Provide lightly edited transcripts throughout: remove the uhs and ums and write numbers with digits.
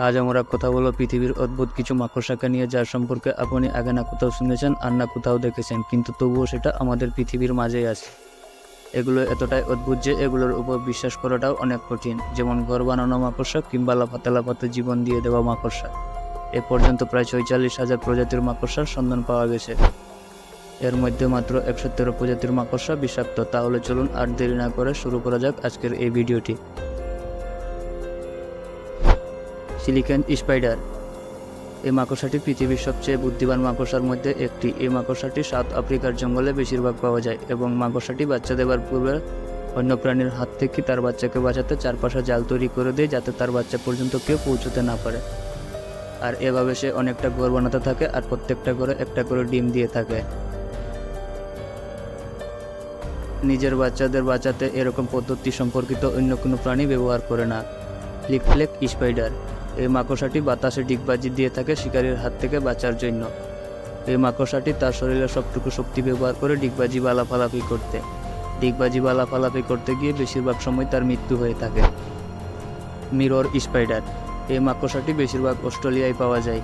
আজ আমরা কথা বলবো পৃথিবীর অদ্ভুত কিছু মাকড়সাকে নিয়ে, যার সম্পর্কে আপনি আগে না কোথাও শুনেছেন আর না কোথাও দেখেছেন, কিন্তু তবুও সেটা আমাদের পৃথিবীর মাঝেই আছে। এগুলো এতটাই অদ্ভুত যে এগুলোর উপর বিশ্বাস করাটাও অনেক কঠিন, যেমন ঘর বানানো মাকড়সা কিংবা লাফাতে লাফাতে জীবন দিয়ে দেওয়া মাকড়সা। এ পর্যন্ত প্রায় 46,000 প্রজাতির মাকড়সার সন্ধান পাওয়া গেছে। এর মধ্যে মাত্র 113 প্রজাতির মাকড়সা বিষাক্ত। তাহলে চলুন আর দেরি না করে শুরু করা যাক আজকের এই ভিডিওটি। Silicon spider. এই মাকড়সাটি পৃথিবীর সবচেয়ে বুদ্ধিমান মাকড়সার মধ্যে একটি। এই মাকড়সাটি সাউথ আফ্রিকার জঙ্গলে বেশিরভাগ পাওয়া যায় এবং মাকড়সাটি বাচ্চা দেওয়ার পূর্বে অন্য প্রাণীর হাত থেকে তার বাচ্চাকে বাঁচাতে চারপাশে জাল তৈরি করে দেয়, যাতে তার বাচ্চা পর্যন্ত কেউ পৌঁছতে না পারে। আর এভাবে সে অনেকটা ঘর বানাতে থাকে আর প্রত্যেকটা ঘরে একটা করে ডিম দিয়ে থাকে। নিজের বাচ্চাদের বাঁচাতে এরকম পদ্ধতি সম্পর্কিত অন্য কোনো প্রাণী ব্যবহার করে না। Flick spider. এই মাকড়সাটি বাতাসে ডিগবাজি দিয়ে থাকে শিকারীর হাত থেকে বাঁচার জন্য। এই মাকড়সাটি তার শরীরের সবটুকু শক্তি ব্যবহার করে ডিগবাজি বা লাফালাফি করতে গিয়ে বেশিরভাগ সময় তার মৃত্যু হয়ে থাকে। Mirror spider. এই মাকড়সাটি বেশিরভাগ অস্ট্রেলিয়ায় পাওয়া যায়।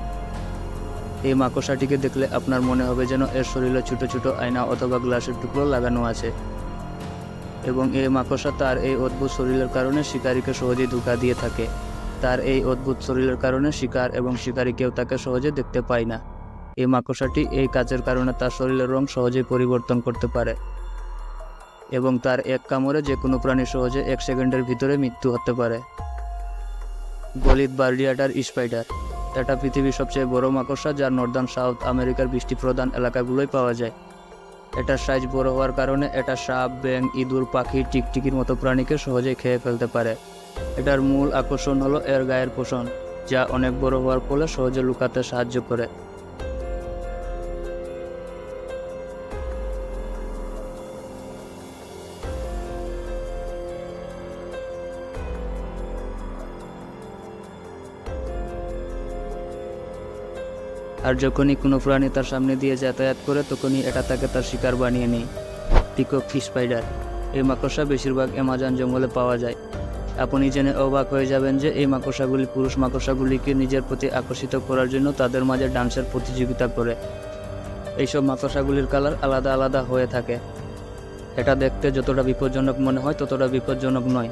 এই মাকড়সাটিকে দেখলে আপনার মনে হবে যেন এর শরীরে ছোট ছোট আয়না অথবা গ্লাসের টুকরো লাগানো আছে, এবং এই মাকড়সা তার এই অদ্ভুত শরীরের কারণে শিকারীকে সহজেই ধোঁকা দিয়ে থাকে। তার এই অদ্ভুত শরীরের কারণে শিকার এবং শিকারী কেউ তাকে সহজে দেখতে পায় না। এই মাকড়সাটি এই কাজের কারণে তার শরীরের রং সহজেই পরিবর্তন করতে পারে এবং তার এক কামড়ে যে কোনো প্রাণী সহজে 1 সেকেন্ডের ভিতরে মৃত্যু হতে পারে। গলিত বার্ডিয়াটার স্পাইডার। এটা পৃথিবীর সবচেয়ে বড় মাকড়সা, যা নর্দার্ন সাউথ আমেরিকার বৃষ্টিপ্রধান এলাকাগুলোই পাওয়া যায়। এটার সাইজ বড় হওয়ার কারণে এটা সাপ, ব্যাঙ, ইঁদুর, পাখি, টিকটিকির মতো প্রাণীকে সহজেই খেয়ে ফেলতে পারে। এটার মূল আকর্ষণ হলো এর গায়ের পোষণ, যা অনেক বড় হওয়ার ফলে সহজে লুকাতে সাহায্য করে। আর যখনই কোনো প্রাণী তার সামনে দিয়ে যাতায়াত করে, তখনই এটা তাকে তার শিকার বানিয়ে নেয়। Peacock spider. এই মাকড়সা বেশিরভাগ অ্যামাজন জঙ্গলে পাওয়া যায়। আপনি জেনে অবাক হয়ে যাবেন যে এই মাকড়সাগুলি পুরুষ মাকড়সাগুলিকে নিজের প্রতি আকর্ষিত করার জন্য তাদের মাঝে ডান্সের প্রতিযোগিতা করে। এইসব মাকড়সাগুলির কালার আলাদা আলাদা হয়ে থাকে। এটা দেখতে যতটা বিপজ্জনক মনে হয় ততটা বিপজ্জনক নয়।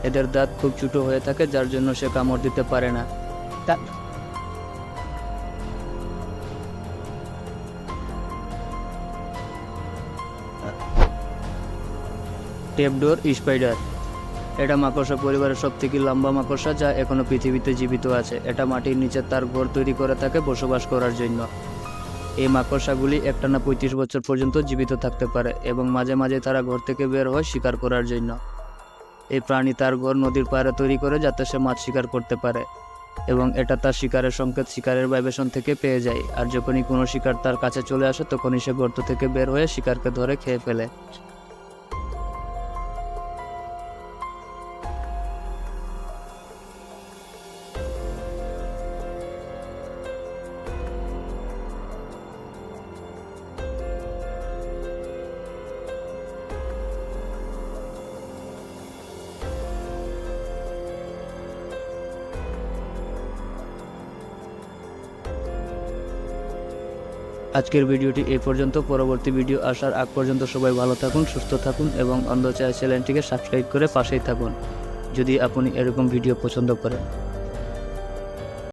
এদের দাঁত খুব ছোট হয়ে থাকে, যার জন্য সে কামড় দিতে পারে না। Trapdoor spider. এটা মাকড়সা পরিবারের সবথেকে লম্বা মাকড়সা, যা এখনো পৃথিবীতে জীবিত আছে। এটা মাটির নিচে তার ঘর তৈরি করে থাকে বসবাস করার জন্য। এই মাকড়সাগুলি একটানা 35 বছর পর্যন্ত জীবিত থাকতে পারে এবং মাঝে মাঝে তারা ঘর থেকে বের হয় শিকার করার জন্য। এই প্রাণী তার ঘর নদীর পাড়ে তৈরি করে যাতে সে মাছ শিকার করতে পারে, এবং এটা তার শিকারের সংকেত শিকারের ভাইব্রেশন থেকে পেয়ে যায়। আর যখনই কোনো শিকার তার কাছে চলে আসে, তখনই সে গর্ত থেকে বের হয়ে শিকারকে ধরে খেয়ে ফেলে। আজকের ভিডিওটি এই পর্যন্ত। পরবর্তী ভিডিও আসার আগ পর্যন্ত সবাই ভালো থাকুন, সুস্থ থাকুন এবং অন্ধ চ্যানেলটিকে সাবস্ক্রাইব করে পাশেই থাকুন যদি আপনি এরকম ভিডিও পছন্দ করেন।